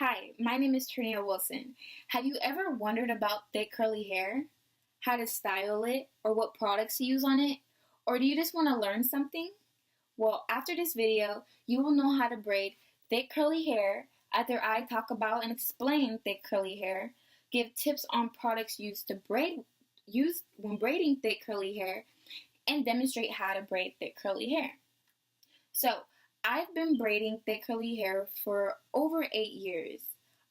Hi, my name is Trina Wilson. Have you ever wondered about thick curly hair? How to style it, or what products to use on it? Or do you just want to learn something? Well, after this video, you will know how to braid thick curly hair after I talk about and explain thick curly hair, give tips on products used when braiding thick curly hair, and demonstrate how to braid thick curly hair. So, I've been braiding thick curly hair for over 8 years.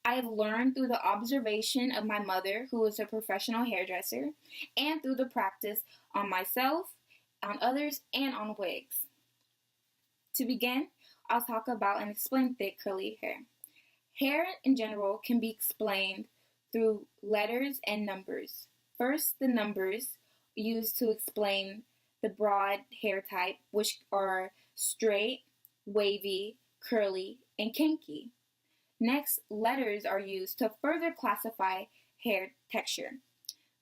I have learned through the observation of my mother, who is a professional hairdresser, and through the practice on myself, on others, and on wigs. To begin, I'll talk about and explain thick curly hair. Hair in general can be explained through letters and numbers. First, the numbers used to explain the broad hair type, which are straight, wavy, curly, and kinky. Next, letters are used to further classify hair texture.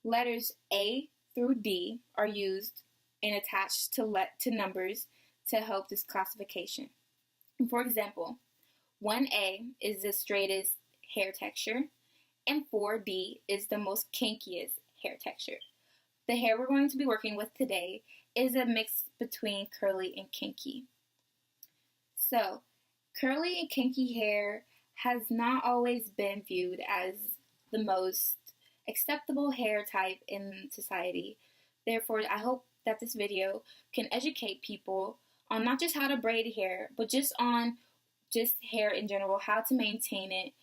Letters A through D are used and attached to numbers to help this classification. For example, 1A is the straightest hair texture, and 4D is the most kinkiest hair texture. The hair we're going to be working with today is a mix between curly and kinky. So, curly and kinky hair has not always been viewed as the most acceptable hair type in society. Therefore, I hope that this video can educate people on not just how to braid hair, but just on just hair in general, how to maintain it,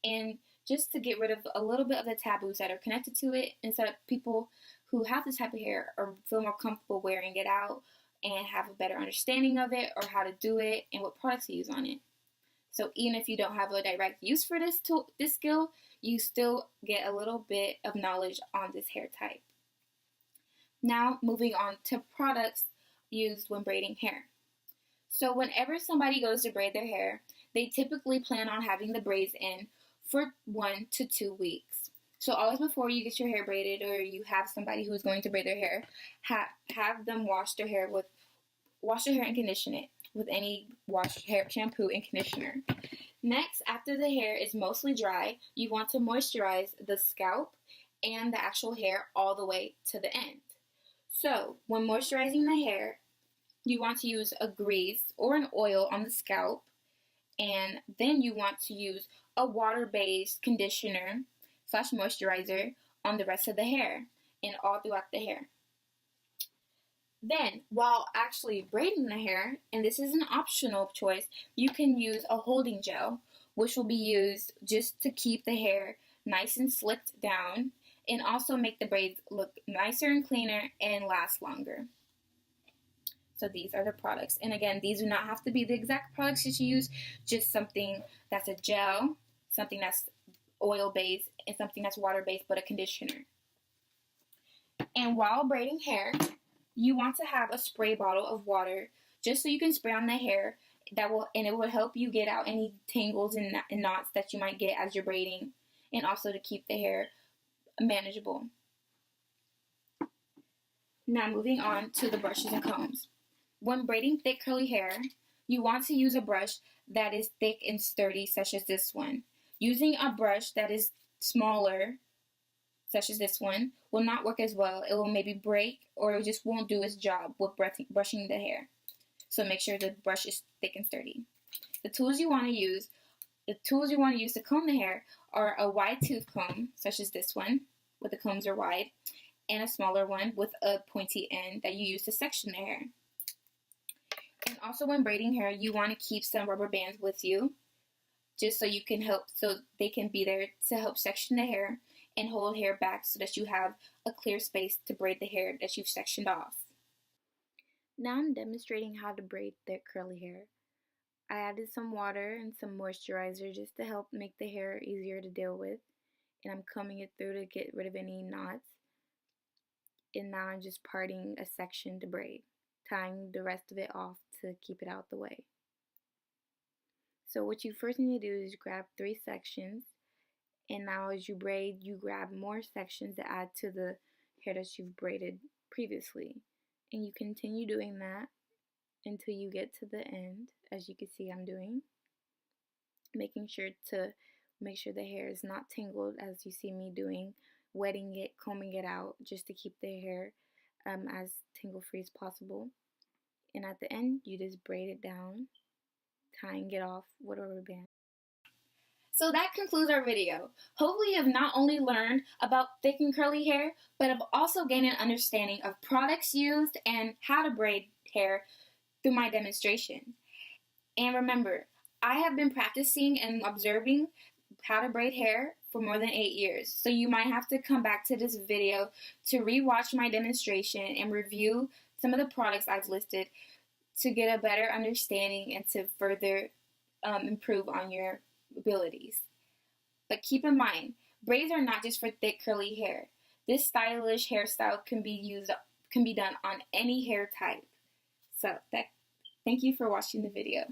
and just to get rid of a little bit of the taboos that are connected to it, and so that people who have this type of hair or feel more comfortable wearing it out and have a better understanding of it, or how to do it and what products to use on it. So even if you don't have a direct use for this skill, you still get a little bit of knowledge on this hair type. Now moving on to products used when braiding hair. So whenever somebody goes to braid their hair, they typically plan on having the braids in for 1 to 2 weeks. So always before you get your hair braided, or you have somebody who's going to braid their hair, have them wash their hair and condition it with any hair shampoo and conditioner. Next, after the hair is mostly dry, you want to moisturize the scalp and the actual hair all the way to the end. So when moisturizing the hair, you want to use a grease or an oil on the scalp, and then you want to use a water-based conditioner / moisturizer on the rest of the hair and all throughout the hair. Then, while actually braiding the hair, and this is an optional choice, you can use a holding gel, which will be used just to keep the hair nice and slicked down, and also make the braids look nicer and cleaner and last longer. So these are the products. And again, these do not have to be the exact products that you use, just something that's a gel, something that's oil-based, and something that's water-based but a conditioner. And while braiding hair, you want to have a spray bottle of water just so you can spray on the hair, and it will help you get out any tangles and knots that you might get as you're braiding, and also to keep the hair manageable. Now moving on to the brushes and combs. When braiding thick curly hair, you want to use a brush that is thick and sturdy, such as this one. Using a brush that is smaller, such as this one, will not work as well. It will maybe break, or it just won't do its job with brushing the hair. So make sure the brush is thick and sturdy. The tools you want to use to comb the hair are a wide tooth comb, such as this one, where the combs are wide, and a smaller one with a pointy end that you use to section the hair. And also when braiding hair, you want to keep some rubber bands with you, just so they can be there to help section the hair and hold hair back so that you have a clear space to braid the hair that you've sectioned off. Now I'm demonstrating how to braid thick curly hair. I added some water and some moisturizer just to help make the hair easier to deal with, and I'm combing it through to get rid of any knots. And now I'm just parting a section to braid, tying the rest of it off to keep it out the way. So what you first need to do is grab 3 sections, and now as you braid, you grab more sections to add to the hair that you've braided previously. And you continue doing that until you get to the end, as you can see I'm doing. Making sure to Make sure the hair is not tangled as you see me doing, wetting it, combing it out just to keep the hair as tangle free as possible. And at the end, you just braid it down, tying it off with a rubber band. So that concludes our video. Hopefully you have not only learned about thick and curly hair, but have also gained an understanding of products used and how to braid hair through my demonstration. And remember, I have been practicing and observing how to braid hair for more than 8 years. So you might have to come back to this video to rewatch my demonstration and review some of the products I've listed to get a better understanding and to further improve on your abilities. But keep in mind, braids are not just for thick curly hair. This stylish hairstyle can be done on any hair type. So thank you for watching the video.